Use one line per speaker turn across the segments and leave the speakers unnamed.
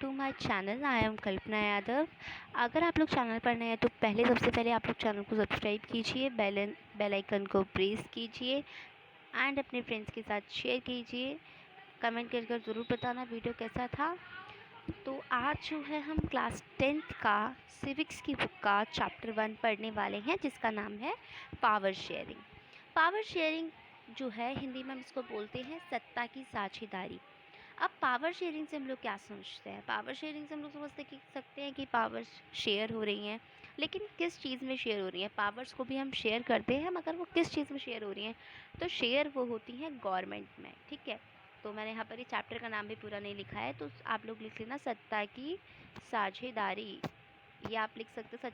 To my channel. I am Kalpana Yadav. अगर आप लोग चैनल पर नए हैं तो सबसे पहले आप लोग चैनल को सब्सक्राइब कीजिए, बेल आइकन को प्रेस कीजिए एंड अपने फ्रेंड्स के साथ शेयर कीजिए। कमेंट कर ज़रूर बताना वीडियो कैसा था। तो आज जो है हम क्लास 10th का सिविक्स की बुक का चैप्टर 1 पढ़ने वाले हैं, जिसका नाम है पावर शेयरिंग। पावर शेयरिंग जो है हिंदी में हम इसको बोलते हैं सत्ता की साझेदारी। अब पावर शेयरिंग से हम लोग क्या समझते हैं? पावर शेयरिंग से हम लोग समझते सकते हैं कि पावर शेयर हो रही हैं, लेकिन किस चीज़ में शेयर हो रही हैं? पावर्स को भी हम शेयर करते हैं, मगर वो किस चीज़ में शेयर हो रही हैं? तो शेयर वो होती हैं गवर्नमेंट में, ठीक है। तो मैंने यहाँ पर ये चैप्टर का नाम भी पूरा नहीं लिखा है, तो आप लोग लिख लेना सत्ता की साझेदारी, या आप लिख सकते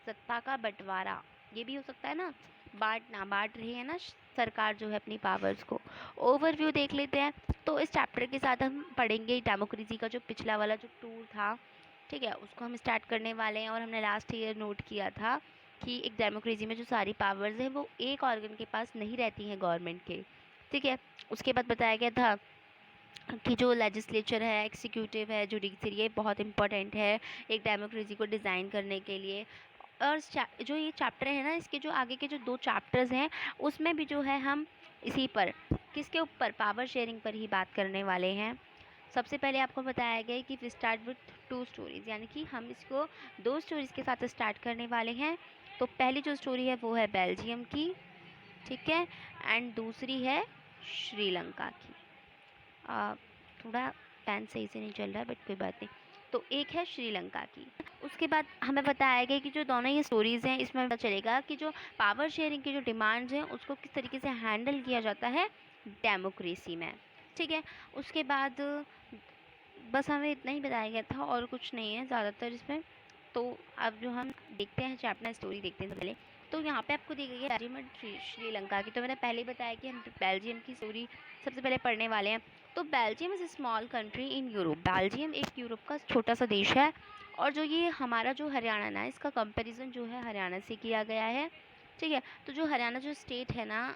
सत्ता का बंटवारा, ये भी हो सकता है ना। बांट रही है ना सरकार जो है अपनी पावर्स को। ओवरव्यू देख लेते हैं। तो इस चैप्टर के साथ हम पढ़ेंगे डेमोक्रेसी का जो पिछला वाला जो टूर था, ठीक है, उसको हम स्टार्ट करने वाले हैं। और हमने लास्ट ईयर नोट किया था कि एक डेमोक्रेसी में जो सारी पावर्स हैं वो एक ऑर्गन के पास नहीं रहती हैं गवर्नमेंट के, ठीक है। उसके बाद बताया गया था कि जो लेजिस्लेचर है, एग्जीक्यूटिव है, जुडिशरी, ये बहुत इंपॉर्टेंट है एक डेमोक्रेसी को डिज़ाइन करने के लिए। और जो ये चैप्टर है ना, इसके जो आगे के जो 2 चैप्टर्स हैं उसमें भी जो है हम इसी पर, किसके ऊपर, पावर शेयरिंग पर ही बात करने वाले हैं। सबसे पहले आपको बताया गया है कि वी स्टार्ट विथ 2 स्टोरीज़, यानी कि हम इसको 2 स्टोरीज़ के साथ स्टार्ट करने वाले हैं। तो पहली जो स्टोरी है वो है बेल्जियम की, ठीक है, एंड दूसरी है श्रीलंका की। थोड़ा पेन सही से नहीं चल रहा है, बट कोई बात नहीं। तो एक है श्रीलंका की। उसके बाद हमें बताया गया कि जो दोनों ये स्टोरीज़ हैं इसमें पता चलेगा कि जो पावर शेयरिंग की जो डिमांड्स हैं उसको किस तरीके से हैंडल किया जाता है डेमोक्रेसी में, ठीक है। उसके बाद बस हमें इतना ही बताया गया था और कुछ नहीं है ज़्यादातर इसमें। तो अब जो हम देखते हैं चैप्टर स्टोरी देखते हैं पहले। तो यहाँ पे आपको दी गई है बेल्जियम और श्रीलंका की। तो मैंने पहले ही बताया कि हम बेल्जियम की स्टोरी सबसे पहले पढ़ने वाले हैं। तो Belgium is a small country in Europe. Belgium एक यूरोप का छोटा सा देश है। और जो ये हमारा जो हरियाणा ना, इसका कंपैरिजन जो है हरियाणा से किया गया है, ठीक है। तो जो हरियाणा जो स्टेट है ना,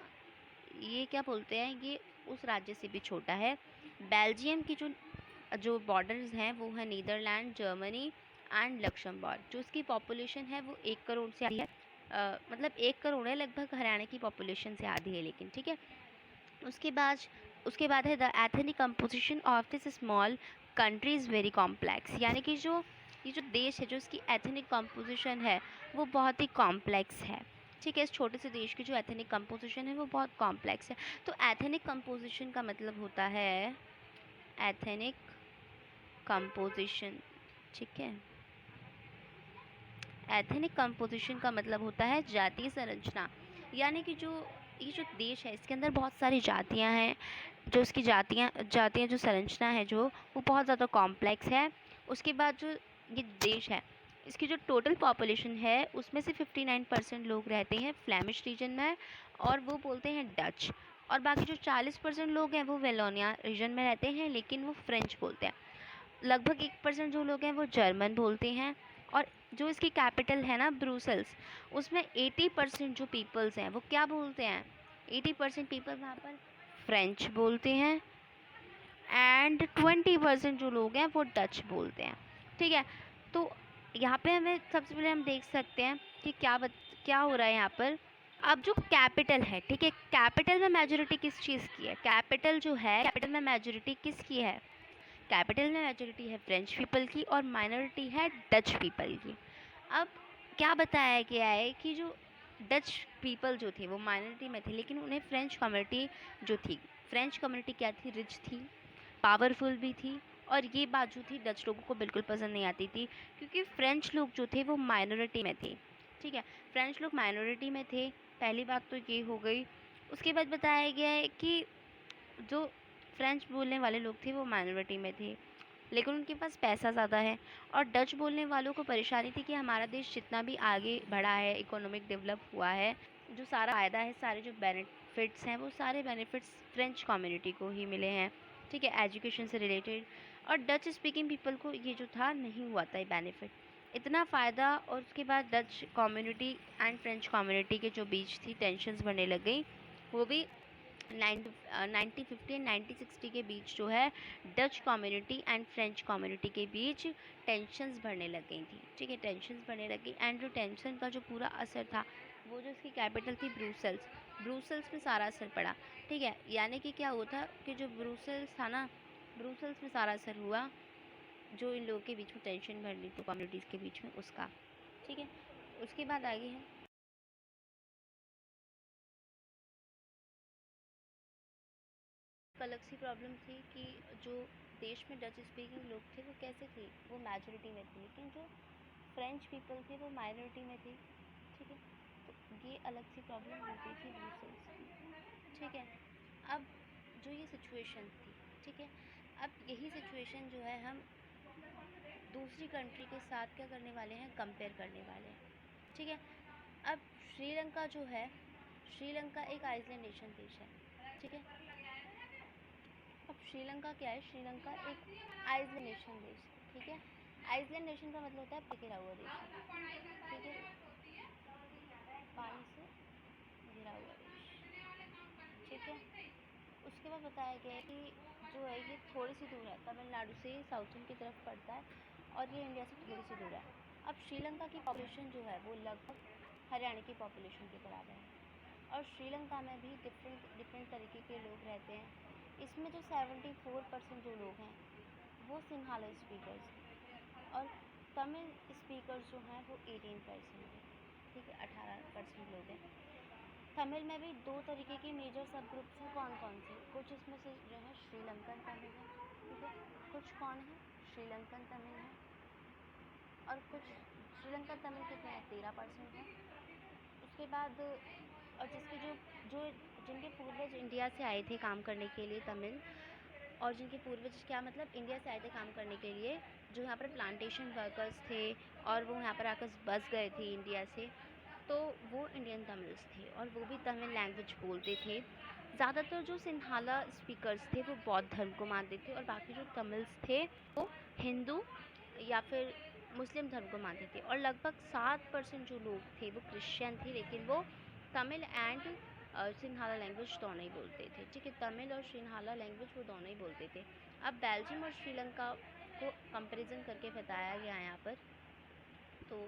ये क्या बोलते हैं, ये उस राज्य से भी छोटा है। बेल्जियम की जो जो बॉर्डर्स हैं वो है नीदरलैंड, जर्मनी एंड लक्समबर्ग। जो इसकी पॉपुलेशन है वो 1 करोड़ से आधी है। मतलब 1 करोड़ है लगभग, हरियाणा की पॉपुलेशन से आधी है लेकिन, ठीक है। उसके बाद है the ethnic composition of this small country is very complex. यानी कि जो ये जो देश है, जो इसकी एथनिक कंपोजिशन है वो बहुत ही कॉम्प्लेक्स है, ठीक है। इस छोटे से देश की जो एथनिक कंपोजिशन है वो बहुत कॉम्प्लेक्स है। तो एथनिक कंपोजिशन का मतलब होता है एथनिक कंपोजिशन, ठीक है। एथनिक कंपोजिशन का मतलब होता है जातीय संरचना। यानी कि जो ये जो देश है इसके अंदर बहुत सारी जातियां हैं। जो इसकी जातियां जो संरचना है जो वो बहुत ज़्यादा कॉम्प्लेक्स है। उसके बाद जो ये देश है, इसकी जो टोटल पॉपुलेशन है उसमें से 59% लोग रहते हैं फ्लैमिश रीजन में, और वो बोलते हैं डच। और बाकी जो 40% लोग हैं वो वेलोनिया रीजन में रहते हैं, लेकिन वो फ्रेंच बोलते हैं। लगभग 1% जो लोग हैं वो जर्मन बोलते हैं। और जो इसकी कैपिटल है ना ब्रुसेल्स, उसमें 80% जो पीपल्स हैं वो क्या बोलते हैं, 80% पीपल वहाँ पर फ्रेंच बोलते हैं, एंड 20% जो लोग हैं वो डच बोलते हैं, ठीक है। तो यहाँ पे हमें सबसे पहले हम देख सकते हैं कि क्या हो रहा है यहाँ पर। अब जो कैपिटल है, ठीक है, कैपिटल में मेजोरिटी किस चीज़ की है? कैपिटल में मेजोरिटी किसकी है? कैपिटल में मेजोरिटी है फ्रेंच पीपल की और माइनॉरिटी है डच पीपल की। अब क्या बताया गया है कि जो डच पीपल जो थे वो माइनॉरिटी में थे, लेकिन उन्हें फ्रेंच कम्युनिटी जो थी, फ्रेंच कम्युनिटी क्या थी, रिच थी, पावरफुल भी थी। और ये बात जो थी डच लोगों को बिल्कुल पसंद नहीं आती थी, क्योंकि फ्रेंच लोग जो थे वो माइनॉरिटी में थे, ठीक है। फ्रेंच लोग माइनॉरिटी में थे, पहली बात तो ये हो गई। उसके बाद बताया गया है कि जो फ्रेंच बोलने वाले लोग थे वो माइनॉरिटी में थे, लेकिन उनके पास पैसा ज़्यादा है। और डच बोलने वालों को परेशानी थी कि हमारा देश जितना भी आगे बढ़ा है, इकोनॉमिक डेवलप हुआ है, जो सारा फ़ायदा है, सारे जो बेनिफिट्स हैं वो सारे बेनिफिट्स फ्रेंच कम्युनिटी को ही मिले हैं, ठीक है, एजुकेशन से रिलेटेड। और डच स्पीकिंग पीपल को ये जो था नहीं हुआ था ये बेनिफिट, इतना फ़ायदा। और उसके बाद Dutch community and French community के जो बीच थी टेंशन्स बढ़ने लग गई, वो भी 1950 एंड 1960 के बीच जो है Dutch community and French community के बीच टेंशन्स बढ़ने लग गई थी। ठीक है, टेंशन्स बढ़ने लगी एंड जो टेंशन का जो पूरा असर था वो जो इसकी कैपिटल थी ब्रूसेल्स में सारा असर पड़ा। ठीक है, यानी कि क्या हुआ था कि जो ब्रूसेल्स था ना, ब्रूसेल्स में सारा असर हुआ जो इन लोगों के बीच में टेंशन बढ़ रही थी कम्युनिटीज़ के बीच में उसका। ठीक है, उसके बाद आगे है अलग सी प्रॉब्लम थी कि जो देश में डच स्पीकिंग लोग थे वो कैसे थे, वो मेजॉरिटी में थे, लेकिन जो फ्रेंच पीपल थे वो माइनॉरिटी में थे। ठीक है, तो ये अलग सी प्रॉब्लम होती थी ब्रुसेल्स की। ठीक है, अब जो ये सिचुएशन थी, ठीक है, अब यही सिचुएशन जो है हम दूसरी कंट्री के साथ क्या करने वाले हैं, कंपेयर करने वाले हैं। ठीक है, अब श्रीलंका जो है, श्रीलंका एक आइसलैंड नेशन देश है। ठीक है, अब श्रीलंका क्या है, श्रीलंका एक आइसलैंड नेशन देश है। ठीक है, आइसलैंड नेशन का मतलब होता है घिरा हुआ देश। ठीक है, पानी से घिरा हुआ देश। ठीक है, उसके बाद बताया गया है कि जो है ये थोड़ी सी दूर है, तमिलनाडु से साउथर्न की तरफ पड़ता है और ये इंडिया से थोड़ी सी दूर है। अब श्रीलंका की पॉपुलेशन जो है वो लगभग हरियाणा की पॉपुलेशन के बराबर है और श्रीलंका में भी डिफरेंट तरीके के लोग रहते हैं। इसमें जो 74% जो लोग हैं वो सिंहाला स्पीकर्स हैं और तमिल स्पीकर्स जो हैं वो 18% हैं। ठीक है, 18% लोग हैं। तमिल में भी दो तरीके के मेजर सब ग्रुप्स हैं। कौन कौन से, कुछ इसमें से जो है श्रीलंकन तमिल है। ठीक है, कुछ कौन है, श्रीलंकन तमिल है और कुछ श्रीलंकन तमिल कितने हैं, 13% है। उसके बाद और जिसके जो जो जिनके पूर्वज इंडिया से आए थे काम करने के लिए तमिल, और जिनके पूर्वज क्या मतलब इंडिया से आए थे काम करने के लिए, जो यहाँ पर प्लांटेशन वर्कर्स थे और वो यहाँ पर आकर बस गए थे इंडिया से, तो वो इंडियन तमिल्स थे और वो भी तमिल लैंग्वेज बोलते थे। ज़्यादातर जो सिंहाला स्पीकर्स थे वो बौद्ध धर्म को मानते थे और बाकी जो तमिल्स थे वो हिंदू या फिर मुस्लिम धर्म को मानते थे और लगभग 7% जो लोग थे वो क्रिश्चियन थे, लेकिन वो तमिल एंड सिंहाला लैंग्वेज दोनों ही बोलते थे। ठीक है, तमिल और सिंहाला लैंग्वेज वो दोनों ही बोलते थे। अब बेल्जियम और श्रीलंका को कंपैरिजन करके बताया गया यहाँ पर। तो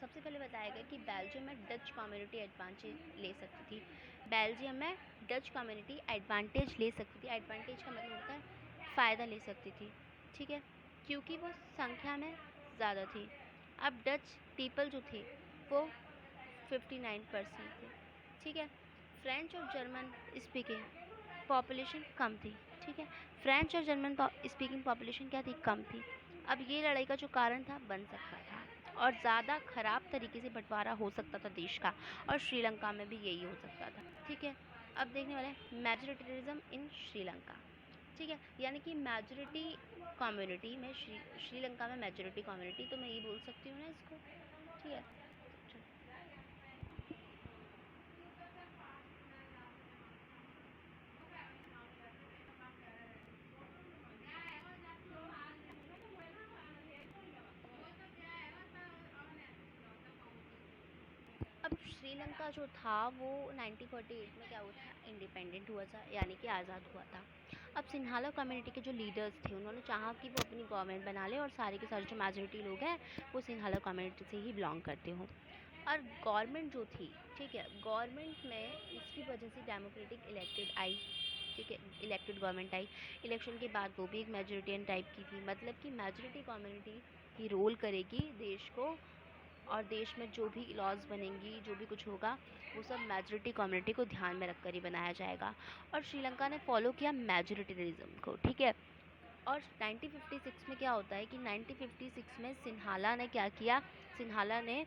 सबसे पहले बताया गया कि बेल्जियम में डच कम्युनिटी एडवांटेज ले सकती थी। बेल्जियम में डच कम्युनिटी एडवांटेज ले सकती थी। एडवांटेज का मतलब होता है फ़ायदा ले सकती थी। ठीक है, क्योंकि वो संख्या में ज़्यादा थी। अब डच पीपल जो थे वो 59% थे। ठीक है, फ्रेंच और जर्मन स्पीकिंग पॉपुलेशन कम थी। ठीक है, फ्रेंच और जर्मन स्पीकिंग पॉपुलेशन क्या थी, कम थी। अब ये लड़ाई का जो कारण था बन सकता था और ज़्यादा ख़राब तरीके से बंटवारा हो सकता था देश का, और श्रीलंका में भी यही हो सकता था। ठीक है, अब देखने वाले हैं मेजोरिटेरिज्म इन श्रीलंका। ठीक है, यानी कि मेजोरिटी कम्युनिटी में श्रीलंका में मेजोरिटी कम्युनिटी, तो मैं ये बोल सकती हूँ ना इसको। ठीक है, अब श्रीलंका जो था वो 1948 में क्या हुआ था, इंडिपेंडेंट हुआ था, यानी कि आज़ाद हुआ था। अब सिंहाला कम्युनिटी के जो लीडर्स थे उन्होंने चाहा कि वो अपनी गवर्नमेंट बना ले और सारे के सारे जो मेजोरिटी लोग हैं वो सिंहाला कम्युनिटी से ही बिलोंग करते हों। और गवर्नमेंट जो थी, ठीक है, गवर्नमेंट में इसकी वजह से डेमोक्रेटिक इलेक्टेड आई। ठीक है, इलेक्टेड गवर्नमेंट आई। इलेक्शन के बाद वो भी एक मेजोरिटियन टाइप की थी, मतलब कि मेजोरिटी कम्युनिटी ही रोल करेगी देश को, और देश में जो भी लॉज बनेंगी, जो भी कुछ होगा, वो सब मेजॉरिटी कम्युनिटी को ध्यान में रखकर ही बनाया जाएगा। और श्रीलंका ने फॉलो किया मेजॉरिटेरिज्म को। ठीक है, और 1956 में क्या होता है कि 1956 में सिंहाला ने क्या किया, सिंहाला ने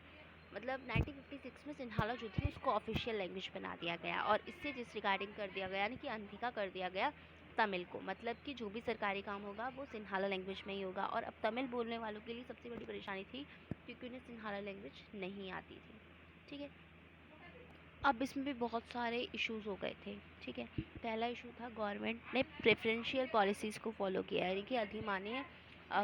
मतलब 1956 में सिंहाला जो थी उसको ऑफिशियल लैंग्वेज बना दिया गया और इससे डिसरिगार्डिंग कर दिया गया, यानी कि अनदेखा कर दिया गया तमिल को। मतलब कि जो भी सरकारी काम होगा वो सिंहाला लैंग्वेज में ही होगा। और अब तमिल बोलने वालों के लिए सबसे बड़ी परेशानी थी क्योंकि उन्हें सिंहाला लैंग्वेज नहीं आती थी। ठीक है, अब इसमें भी बहुत सारे इश्यूज़ हो गए थे। ठीक है, पहला इशू था गवर्नमेंट ने प्रेफरेंशियल पॉलिसीज़ को फॉलो किया, यानी कि अधिमान्य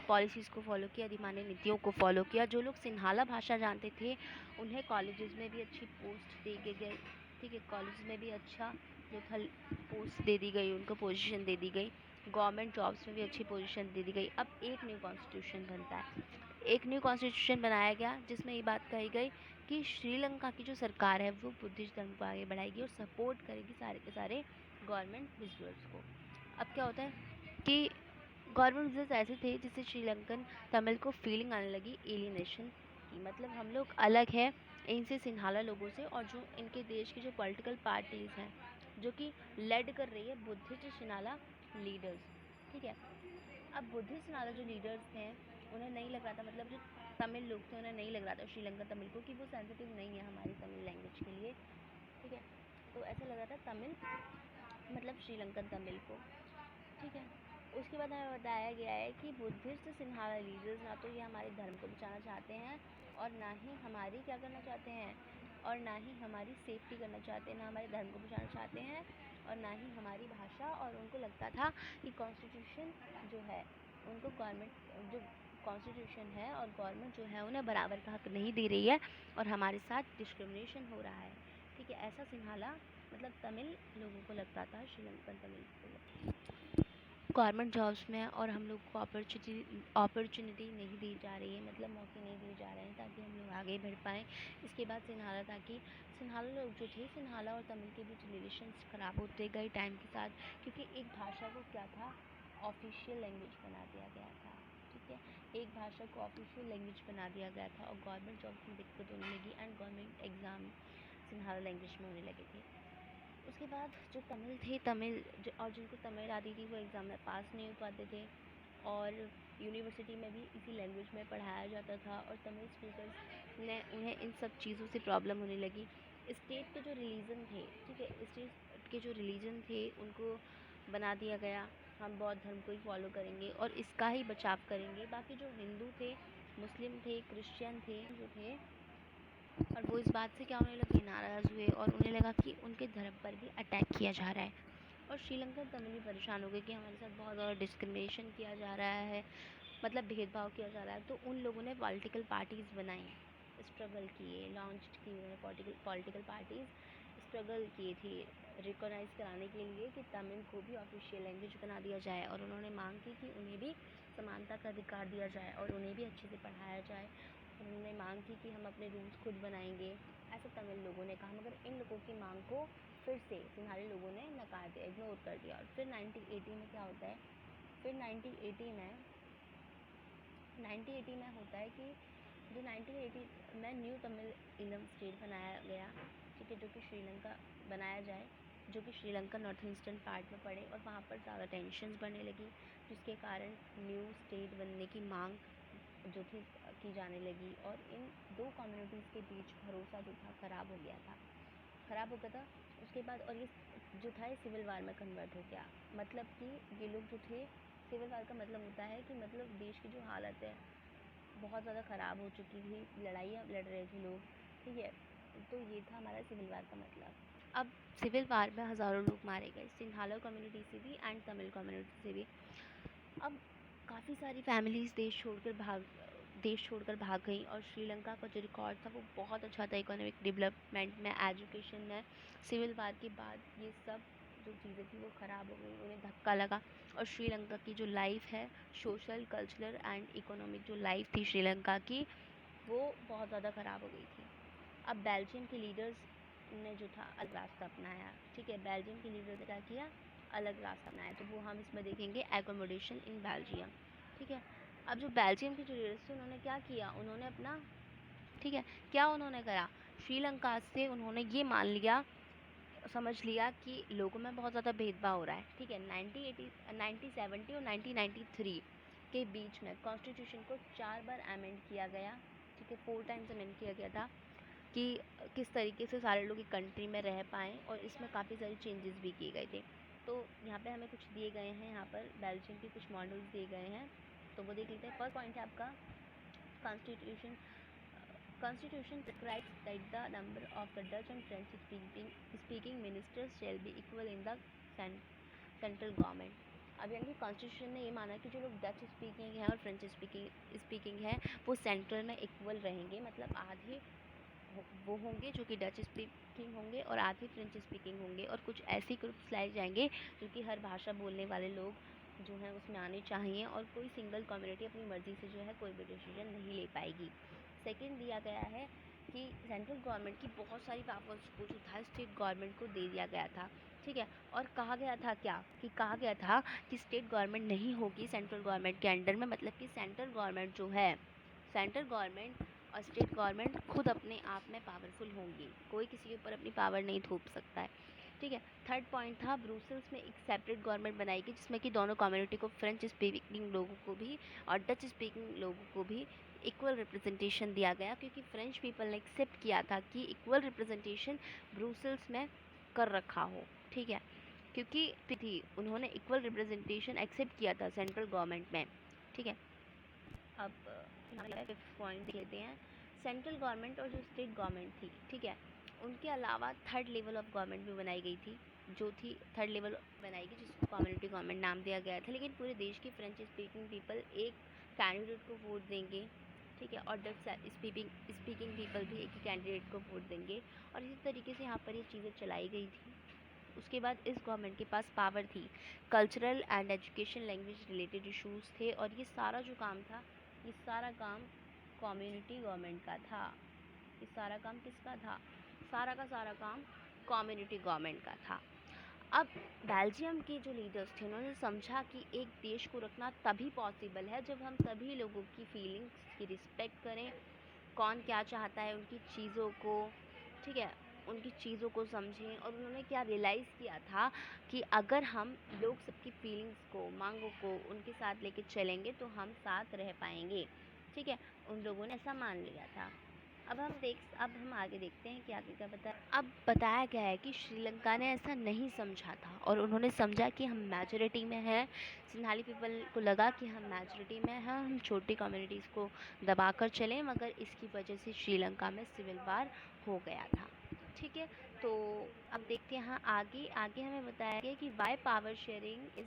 पॉलिसीज़ को फॉलो किया, अधिमान्य नीतियों को फॉलो किया। जो लोग सिंहाला भाषा जानते थे उन्हें कॉलेजेस में भी अच्छी पोस्ट दी गई। ठीक है, कॉलेज में भी अच्छा जो थल पोस्ट दे दी गई, उनको पोजीशन दे दी गई, गवर्नमेंट जॉब्स में भी अच्छी पोजीशन दे दी गई। अब एक न्यू कॉन्स्टिट्यूशन बनता है, एक न्यू कॉन्स्टिट्यूशन बनाया गया जिसमें ये बात कही गई कि श्रीलंका की जो सरकार है वो बुद्धिस्ट धर्म को आगे बढ़ाएगी और सपोर्ट करेगी सारे के सारे गवर्नमेंट विजुअल्स को। अब क्या होता है कि गवर्नमेंट विजुअल्स ऐसे थे जिससे श्रीलंकन तमिल को फीलिंग आने लगी एलियनेशन की, मतलब हम लोग अलग है इनसे, सिन्हाला लोगों से, और जो इनके देश की जो पॉलिटिकल पार्टीज़ हैं जो कि लेड कर रही है बुद्धिस्ट सिन्हाला लीडर्स, ठीक है। अब बुद्धिस्ट सिन्हाला जो लीडर्स हैं उन्हें नहीं लग रहा था, मतलब जो तमिल लोग थे उन्हें नहीं लग रहा था श्रीलंका तमिल को कि वो सेंसिटिव नहीं है हमारी तमिल लैंग्वेज के लिए, ठीक है। तो ऐसा लग रहा था तमिल मतलब श्रीलंकन तमिल को, ठीक है। उसके बाद हमें बताया गया है कि बुद्धिस्ट सिन्हाला लीडर्स ना तो ये हमारे धर्म को बचाना चाहते हैं और ना ही हमारी क्या करना चाहते हैं, और ना ही हमारी सेफ्टी करना चाहते हैं, ना हमारे धर्म को बचाना चाहते हैं और ना ही हमारी भाषा। और उनको लगता था कि कॉन्स्टिट्यूशन जो है उनको गवर्नमेंट जो कॉन्स्टिट्यूशन है और गवर्नमेंट जो है उन्हें बराबर का हक नहीं दे रही है और हमारे साथ डिस्क्रिमिनेशन हो रहा है, ठीक है। ऐसा सिन्हाला मतलब तमिल लोगों को लगता था, श्रीलंकन तमिल को। गवर्नमेंट जॉब्स में और हम लोग को अपॉर्चुनिटी नहीं दी जा रही है, मतलब मौके नहीं दिए जा रहे हैं ताकि हम लोग आगे बढ़ पाएँ। इसके बाद सिन्हाला था कि सिन्हाला लोग जो थे, सिन्हाला और तमिल के बीच रिलेशंस ख़राब होते गए टाइम के साथ, क्योंकि एक भाषा को क्या था ऑफिशियल लैंग्वेज बना दिया गया था, ठीक है। एक भाषा को ऑफिशियल लैंग्वेज बना दिया गया था और गवर्नमेंट जॉब्स में दिक्कत होने लगी and government exam Sinhala language में होने लगे थे। उसके बाद जो तमिल थे, और जिनको तमिल आती थी वो एग्ज़ाम में पास नहीं हो पाते थे और यूनिवर्सिटी में भी इसी लैंग्वेज में पढ़ाया जाता था और तमिल स्पीकर्स ने उन्हें इन सब चीज़ों से प्रॉब्लम होने लगी। स्टेट के जो रिलीजन थे, ठीक है, स्टेट के जो रिलीजन थे उनको बना दिया गया हम बौद्ध धर्म को ही फॉलो करेंगे और इसका ही बचाव करेंगे। बाकी जो हिंदू थे, मुस्लिम थे, क्रिश्चियन थे जो थे, और वो इस बात से क्या होने लगे, नाराज़ हुए और उन्हें लगा कि उनके धर्म पर भी अटैक किया जा रहा है। और श्रीलंकन तमिल भी परेशान हो गए कि हमारे साथ बहुत ज़्यादा डिस्क्रिमिनेशन किया जा रहा है, मतलब भेदभाव किया जा रहा है। तो उन लोगों ने पॉलिटिकल पार्टीज़ बनाई, स्ट्रगल किए, लॉन्च की उन्होंने पॉलिटिकल पार्टीज़, स्ट्रगल किए थे रिकॉग्नाइज़ कराने के लिए कि तमिल को भी ऑफिशियल लैंग्वेज बना दिया जाए। और उन्होंने मांग की कि उन्हें भी समानता का अधिकार दिया जाए और उन्हें भी अच्छे से पढ़ाया जाए। उन्होंने मांग की कि हम अपने रूल्स खुद बनाएंगे, ऐसा तमिल लोगों ने कहा। मगर इन लोगों की मांग को फिर से सिन्हाली लोगों ने नकार दिया, इग्नोर कर दिया। और फिर 1980 में क्या होता है, फिर 1980 में होता है कि जो 1980 में न्यू तमिल इलम स्टेट बनाया गया, ठीक है, जो कि श्रीलंका बनाया जाए, जो कि श्रीलंका नॉर्थ ईस्टर्न पार्ट में पड़े और वहाँ पर ज़्यादा टेंशन्स बढ़ने लगी, जिसके कारण न्यू स्टेट बनने की मांग जो थी की जाने लगी। और इन दो कम्युनिटीज़ के बीच भरोसा जो था ख़राब हो गया था। उसके बाद और ये जो था ये सिविल वार में कन्वर्ट हो गया। मतलब कि ये लोग जो थे, सिविल वार का मतलब होता है कि मतलब देश की जो हालत है बहुत ज़्यादा ख़राब हो चुकी थी, लड़ाइयाँ लड़ रहे थे लोग, ठीक है। तो ये था हमारा सिविल वार का मतलब। अब सिविल वार में हज़ारों लोग मारे गए, सिन्हाला कम्युनिटी से भी एंड तमिल कम्युनिटी से भी। अब काफ़ी सारी फैमिलीज़ देश छोड़कर भाग गई और श्रीलंका का जो रिकॉर्ड था वो बहुत अच्छा था, इकोनॉमिक डेवलपमेंट में, एजुकेशन में। सिविल वार के बाद ये सब जो चीज़ें थी वो ख़राब हो गई, उन्हें धक्का लगा और श्रीलंका की जो लाइफ है, सोशल, कल्चरल एंड इकोनॉमिक जो लाइफ थी श्रीलंका की, वो बहुत ज़्यादा ख़राब हो गई थी। अब बेल्जियम के लीडर्स ने जो था अलग रास्ता अपनाया, ठीक है। बेल्जियम के लीडर ने क्या किया, अलग रास्ता अपनाया, तो वो हम इसमें देखेंगे एकोमोडेशन इन बेल्जियम, ठीक है। अब जो बेल्जियम के जो लीडर्स थे उन्होंने क्या किया, उन्होंने अपना, ठीक है, क्या उन्होंने करा, श्रीलंका से उन्होंने ये मान लिया, समझ लिया कि लोगों में बहुत ज़्यादा भेदभाव हो रहा है, ठीक है। 1970 और 1993 के बीच में कॉन्स्टिट्यूशन को 4 बार अमेंड किया गया, ठीक है, 4 टाइम्स अमेंड किया गया था कि किस तरीके से सारे लोग एक कंट्री में रह पाएँ, और इसमें काफ़ी सारी चेंजेस भी किए गए थे। तो यहाँ पे हमें कुछ दिए गए हैं, यहाँ पर बेल्जियम के कुछ मॉडल्स दिए गए हैं, तो वो देख लेते हैं। फर्स्ट पॉइंट है आपका constitution prescribes that the number of the Dutch and French speaking ministers shall be equal in the central government. अब यानी कि कॉन्स्टिट्यूशन ने ये माना कि जो लोग डच स्पीकिंग है और फ्रेंच स्पीकिंग है वो सेंट्रल में इक्वल रहेंगे, मतलब आधे वो होंगे जो कि डच स्पीकिंग होंगे और आधे फ्रेंच स्पीकिंग होंगे, और कुछ ऐसे ग्रुप्स लाए जाएंगे जो कि हर भाषा बोलने वाले लोग जो हैं उसमें आने चाहिए, और कोई सिंगल कम्युनिटी अपनी मर्ज़ी से जो है कोई भी डिसीजन नहीं ले पाएगी। सेकंड दिया गया है कि सेंट्रल गवर्नमेंट की बहुत सारी पावर्स को जो था स्टेट गवर्नमेंट को दे दिया गया था, ठीक है। और कहा गया था क्या, कि कहा गया था कि स्टेट गवर्नमेंट नहीं होगी सेंट्रल गवर्नमेंट के अंडर में, मतलब कि सेंट्रल गवर्नमेंट जो है, सेंट्रल गवर्नमेंट और स्टेट गवर्नमेंट खुद अपने आप में पावरफुल होंगी, कोई किसी के ऊपर अपनी पावर नहीं थोप सकता है, ठीक है। थर्ड पॉइंट था ब्रुसेल्स में एक सेपरेट गवर्नमेंट बनाएगी जिसमें कि दोनों कम्युनिटी को, फ्रेंच स्पीकिंग लोगों को भी और डच स्पीकिंग लोगों को भी इक्वल रिप्रेजेंटेशन दिया गया, क्योंकि फ्रेंच पीपल ने एक्सेप्ट किया था कि इक्वल रिप्रेजेंटेशन ब्रुसेल्स में कर रखा हो, ठीक है, क्योंकि थी उन्होंने इक्वल रिप्रेजेंटेशन एक्सेप्ट किया था सेंट्रल गवर्नमेंट में, ठीक है। अब फिफ्थ पॉइंट देख लेते हैं। सेंट्रल गवर्नमेंट और जो स्टेट गवर्नमेंट थी, ठीक है, उनके अलावा थर्ड लेवल ऑफ गवर्नमेंट भी बनाई गई थी, जो थी थर्ड लेवल बनाई गई जिसको कम्युनिटी गवर्नमेंट नाम दिया गया था। लेकिन पूरे देश की फ्रेंच स्पीकिंग पीपल एक कैंडिडेट को वोट देंगे, ठीक है, और डच स्पीकिंग पीपल भी एक ही कैंडिडेट को वोट देंगे, और इसी तरीके से यहाँ पर ये चीज़ें चलाई गई थी। उसके बाद इस गवर्नमेंट के पास पावर थी, cultural and education language related issues थे, और ये सारा जो काम था, ये सारा काम कम्युनिटी गवर्नमेंट का था। ये सारा काम किसका था, सारा का सारा काम कम्युनिटी गवर्नमेंट का था। अब बेल्जियम के जो लीडर्स थे उन्होंने समझा कि एक देश को रखना तभी पॉसिबल है जब हम सभी लोगों की फीलिंग्स की रिस्पेक्ट करें, कौन क्या चाहता है उनकी चीज़ों को, ठीक है, उनकी चीज़ों को समझें। और उन्होंने क्या रियलाइज़ किया था कि अगर हम लोग सबकी फीलिंग्स को, मांगों को उनके साथ लेके चलेंगे तो हम साथ रह पाएंगे, ठीक है, उन लोगों ने ऐसा मान लिया था। अब हम आगे देखते हैं कि आगे क्या बताया। अब बताया गया है कि श्रीलंका ने ऐसा नहीं समझा था, और उन्होंने समझा कि हम मेजॉरिटी में हैं, सिंथाली पीपल को लगा कि हम मेजॉरिटी में हैं, हम छोटी कम्युनिटीज़ को दबाकर चलें, मगर इसकी वजह से श्रीलंका में सिविल वार हो गया था, ठीक है। तो अब देखते हैं आगे आगे हमें बताया गया कि वाई पावर शेयरिंग इज़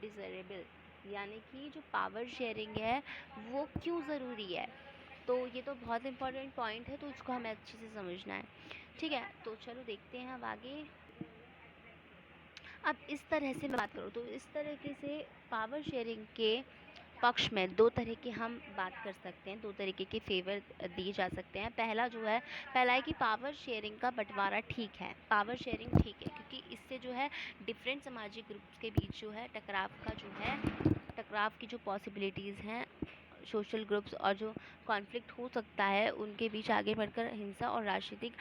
डिज़रेबल, यानी कि जो पावर शेयरिंग है वो क्यों ज़रूरी है। तो ये तो बहुत इंपॉर्टेंट पॉइंट है, तो इसको हमें अच्छे से समझना है, ठीक है। तो चलो देखते हैं अब आगे। अब इस तरह से मैं बात करूँ तो इस तरीके से पावर शेयरिंग के पक्ष में दो तरह की हम बात कर सकते हैं, दो तरीके के फेवर दिए जा सकते हैं। पहला है कि पावर शेयरिंग का बंटवारा ठीक है, पावर शेयरिंग ठीक है, क्योंकि इससे जो है डिफरेंट सामाजिक ग्रुप्स के बीच जो है टकराव की जो पॉसिबिलिटीज़ हैं, सोशल ग्रुप्स और जो कॉन्फ्लिक्ट हो सकता है उनके बीच आगे बढ़कर हिंसा और राजनीतिक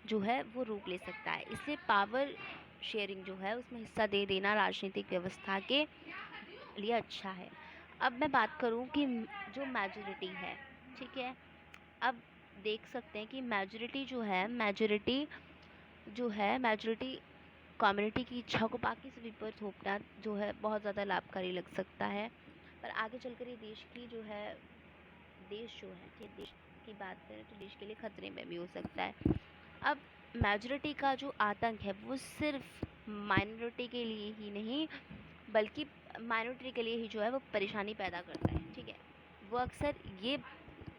जो है वो रूप ले सकता है। इसलिए पावर शेयरिंग जो है उसमें हिस्सा दे देना राजनीतिक व्यवस्था के लिए अच्छा है। अब मैं बात करूं कि जो मेजॉरिटी है, ठीक है, अब देख सकते हैं कि मेजॉरिटी कम्युनिटी की इच्छा को बाकी सभी पर थोपना जो है बहुत ज़्यादा लाभकारी लग सकता है, पर आगे चलकर ये देश जो है कि देश की बात करें तो देश के लिए खतरे में भी हो सकता है। अब मेजॉरिटी का जो आतंक है वो सिर्फ माइनॉरिटी के लिए ही नहीं, बल्कि माइनॉरिटी के लिए ही जो है वो परेशानी पैदा करता है, ठीक है, वो अक्सर ये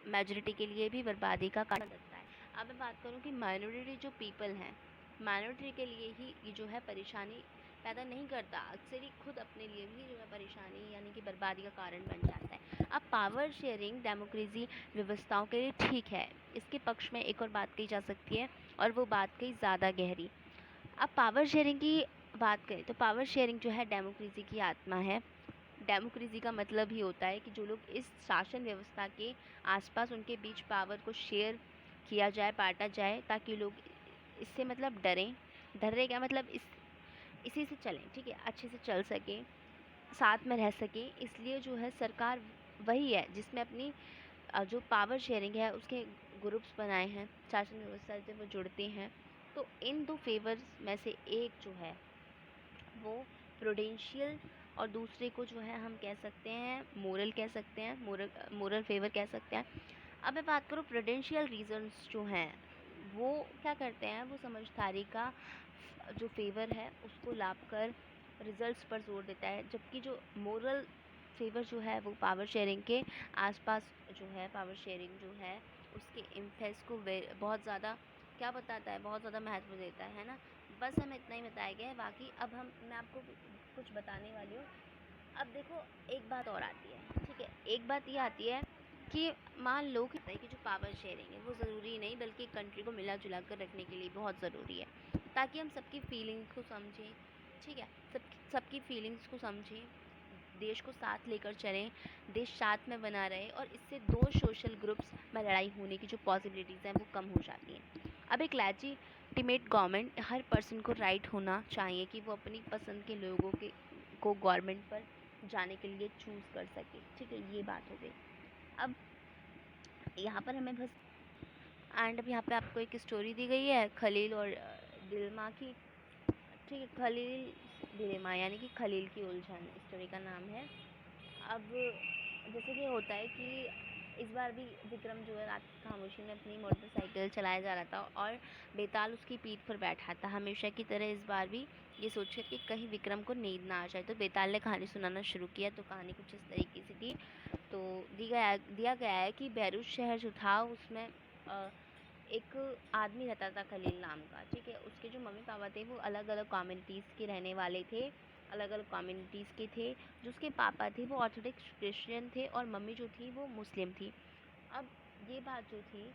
मेजॉरिटी के लिए भी बर्बादी का कारण बनता है। अब मैं बात करूँ कि माइनॉरिटी जो पीपल हैं, माइनॉरिटी के लिए ही ये जो है परेशानी पैदा नहीं करता, अक्सर ही खुद अपने लिए भी जो है परेशानी यानी कि बर्बादी का कारण बन जाता है। अब पावर शेयरिंग डेमोक्रेसी व्यवस्थाओं के लिए ठीक है, इसके पक्ष में एक और बात कही जा सकती है, और वो बात कही ज़्यादा गहरी। अब पावर शेयरिंग की बात करें तो पावर शेयरिंग जो है डेमोक्रेसी की आत्मा है। डेमोक्रेसी का मतलब ही होता है कि जो लोग इस शासन व्यवस्था के आसपास, उनके बीच पावर को शेयर किया जाए, बांटा जाए, ताकि लोग इससे मतलब डरे क्या मतलब इसी से चलें, ठीक है, अच्छे से चल सकें, साथ में रह सकें। इसलिए जो है सरकार वही है जिसमें अपनी जो पावर शेयरिंग है उसके ग्रुप्स बनाए हैं, शासन व्यवस्था से वो जुड़ते हैं। तो इन दो फेवर्स में से एक जो है वो प्रूडेंशियल, और दूसरे को जो है हम कह सकते हैं मोरल, कह सकते हैं मोरल फेवर कह सकते हैं। अब मैं बात करूँ प्रूडेंशियल रीजंस जो हैं वो क्या करते हैं, वो समझदारी का जो फेवर है उसको लाभ कर रिजल्ट्स पर जोर देता है, जबकि जो मोरल फेवर जो है वो पावर शेयरिंग के आसपास जो है, पावर शेयरिंग जो है उसके इम्फेस को बहुत ज़्यादा क्या बताता है, बहुत ज़्यादा महत्व देता है ना। बस हमें इतना ही बताया गया है, बाकी अब मैं आपको कुछ बताने वाली हूँ। अब देखो एक बात और आती है, ठीक है, एक बात ये आती है कि मान लो कि जो पावर शेयरिंग है वो ज़रूरी नहीं बल्कि कंट्री को मिला जुला कर रखने के लिए बहुत ज़रूरी है, ताकि हम सबकी फीलिंग्स को समझें, ठीक है, सबकी फीलिंग्स को समझें, देश को साथ लेकर चलें, देश साथ में बना रहे, और इससे दो सोशल ग्रुप्स में लड़ाई होने की जो पॉसिबिलिटीज़ हैं वो कम हो जाती हैं। अब एक लेजिटिमेट गवर्नमेंट, हर पर्सन को राइट होना चाहिए कि वो अपनी पसंद के लोगों के को गवर्नमेंट पर जाने के लिए चूज़ कर सके, ठीक है, ये बात हो गई। अब यहाँ पर हमें बस अब यहाँ पे आपको एक स्टोरी दी गई है खलील और दिलमा की, ठीक है, खलील दिलेमा यानी कि खलील की उलझन स्टोरी का नाम है। अब जैसे कि होता है कि इस बार भी विक्रम जो है रात की खामोशी में अपनी मोटरसाइकिल चलाया जा रहा था और बेताल उसकी पीठ पर बैठा था, हमेशा की तरह इस बार भी ये सोचकर कि कहीं विक्रम को नींद ना आ जाए। तो बेताल ने कहानी सुनाना शुरू किया। तो कहानी कुछ इस तरीके से थी। तो दिया गया है कि बैरूत शहर जो था उसमें एक आदमी रहता था खलील नाम का, ठीक है। उसके जो मम्मी पापा थे वो अलग अलग कम्युनिटीज़ के रहने वाले थे, अलग अलग कम्युनिटीज़ के थे। जो उसके पापा थे वो ऑर्थोडॉक्स क्रिश्चियन थे और मम्मी जो थी वो मुस्लिम थी। अब ये बात जो थी,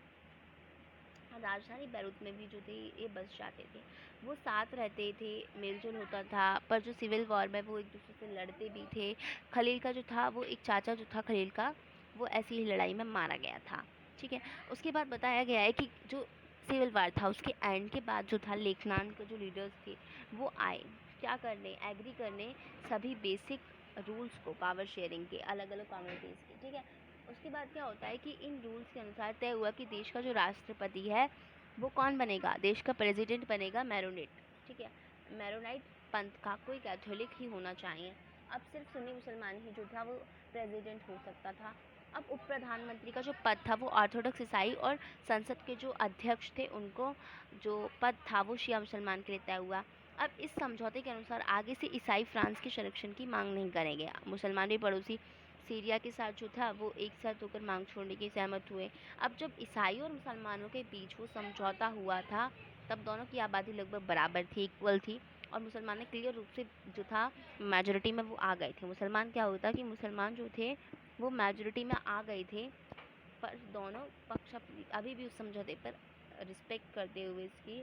राजधानी बैरूत में भी जो थे ये बस जाते थे, वो साथ रहते थे, मेलजोल होता था। पर जो सिविल वॉर में वो एक दूसरे से लड़ते भी थे। खलील का जो था वो एक चाचा जो था खलील का, वो ऐसी ही लड़ाई में मारा गया था, ठीक है। उसके बाद बताया गया है कि जो सिविल वार था उसके एंड के बाद जो था लेखनान के जो लीडर्स थे वो आए क्या करने, एग्री करने सभी बेसिक रूल्स को पावर शेयरिंग के अलग अलग कम्युनिटीज़ के, ठीक है। उसके बाद क्या होता है कि इन रूल्स के अनुसार तय हुआ कि देश का जो राष्ट्रपति है वो कौन बनेगा, देश का प्रेसिडेंट बनेगा मैरोनेट, ठीक है, मैरोनाइट पंथ का कोई कैथोलिक ही होना चाहिए। अब सिर्फ सुन्नी मुसलमान ही जो था वो प्रेसिडेंट हो सकता था। अब उप प्रधानमंत्री का जो पद था वो ऑर्थोडॉक्स ईसाई और संसद के जो अध्यक्ष थे उनको जो पद था वो शिया मुसलमान के लिए तय हुआ। अब इस समझौते के अनुसार आगे से ईसाई फ्रांस के संरक्षण की मांग नहीं करेंगे। मुसलमान भी पड़ोसी सीरिया के साथ जो था वो एक साथ होकर मांग छोड़ने की सहमत हुए। अब जब ईसाई और मुसलमानों के बीच वो समझौता हुआ था तब दोनों की आबादी लगभग बराबर थी, इक्वल थी, और मुसलमान ने क्लियर रूप से जो था मेजोरिटी में वो आ गए थे। मुसलमान क्या होता कि मुसलमान जो थे वो मेजोरिटी में आ गए थे, पर दोनों पक्ष अभी भी उस समझौते पर रिस्पेक्ट करते हुए इसकी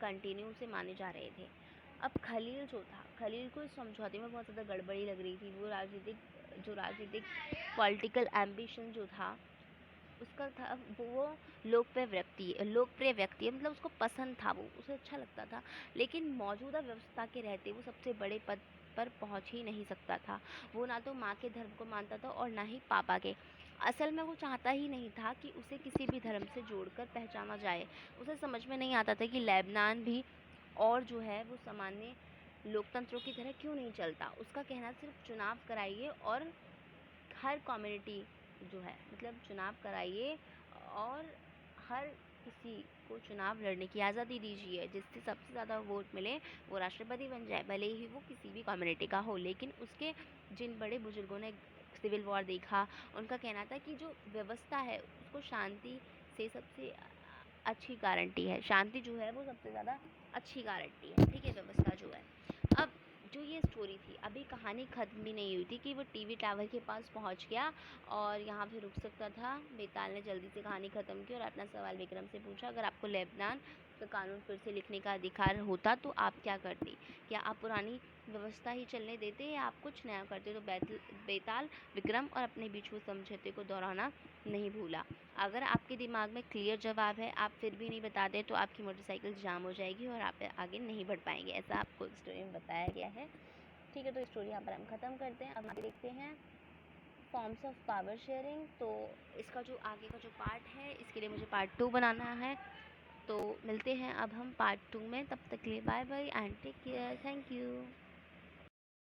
कंटिन्यू से माने जा रहे थे। अब खलील जो था, खलील को इस समझौते में बहुत ज़्यादा गड़बड़ी लग रही थी। वो राजनीतिक पॉलिटिकल एम्बिशन जो था उसका था, वो लोकप्रिय व्यक्ति है, मतलब उसको पसंद था, वो उसे अच्छा लगता था, लेकिन मौजूदा व्यवस्था के रहते वो सबसे बड़े पद पर पहुंच ही नहीं सकता था। वो ना तो माँ के धर्म को मानता था और ना ही पापा के। असल में वो चाहता ही नहीं था कि उसे किसी भी धर्म से जोड़कर पहचाना जाए। उसे समझ में नहीं आता था कि लेबनान भी और जो है वो सामान्य लोकतंत्रों की तरह क्यों नहीं चलता। उसका कहना सिर्फ चुनाव कराइए और हर कम्युनिटी जो है, मतलब चुनाव कराइए और हर किसी को चुनाव लड़ने की आज़ादी दीजिए, जिससे सबसे ज़्यादा वोट मिले वो राष्ट्रपति बन जाए, भले ही वो किसी भी कम्युनिटी का हो। लेकिन उसके जिन बड़े बुजुर्गों ने सिविल वॉर देखा, उनका कहना था कि जो व्यवस्था है उसको शांति से सबसे अच्छी गारंटी है, शांति जो है वो सबसे ज़्यादा अच्छी गारंटी है, ठीक है, व्यवस्था जो है। अब जो ये स्टोरी थी, अभी कहानी ख़त्म भी नहीं हुई थी कि वो टीवी टावर के पास पहुंच गया और यहाँ पे रुक सकता था। बेताल ने जल्दी से कहानी ख़त्म की और अपना सवाल विक्रम से पूछा, अगर आपको लेबनान का कानून फिर से लिखने का अधिकार होता तो आप क्या करते? क्या आप पुरानी व्यवस्था ही चलने देते या आप कुछ नया करते? तो बेताल विक्रम और अपने बीच हुए समझौते को दोहराना नहीं भूला। अगर आपके दिमाग में क्लियर जवाब है, आप फिर भी नहीं बताते, तो आपकी मोटरसाइकिल जाम हो जाएगी और आप आगे नहीं बढ़ पाएंगे, ऐसा आपको स्टोरी में बताया गया है, ठीक है। तो स्टोरी यहाँ पर हम ख़त्म करते हैं। अब आगे देखते हैं फॉर्म्स ऑफ पावर शेयरिंग। तो इसका जो आगे का जो पार्ट है इसके लिए मुझे पार्ट 2 बनाना है। तो मिलते हैं अब हम पार्ट 2 में, तब तक के लिए bye bye and take care, thank you.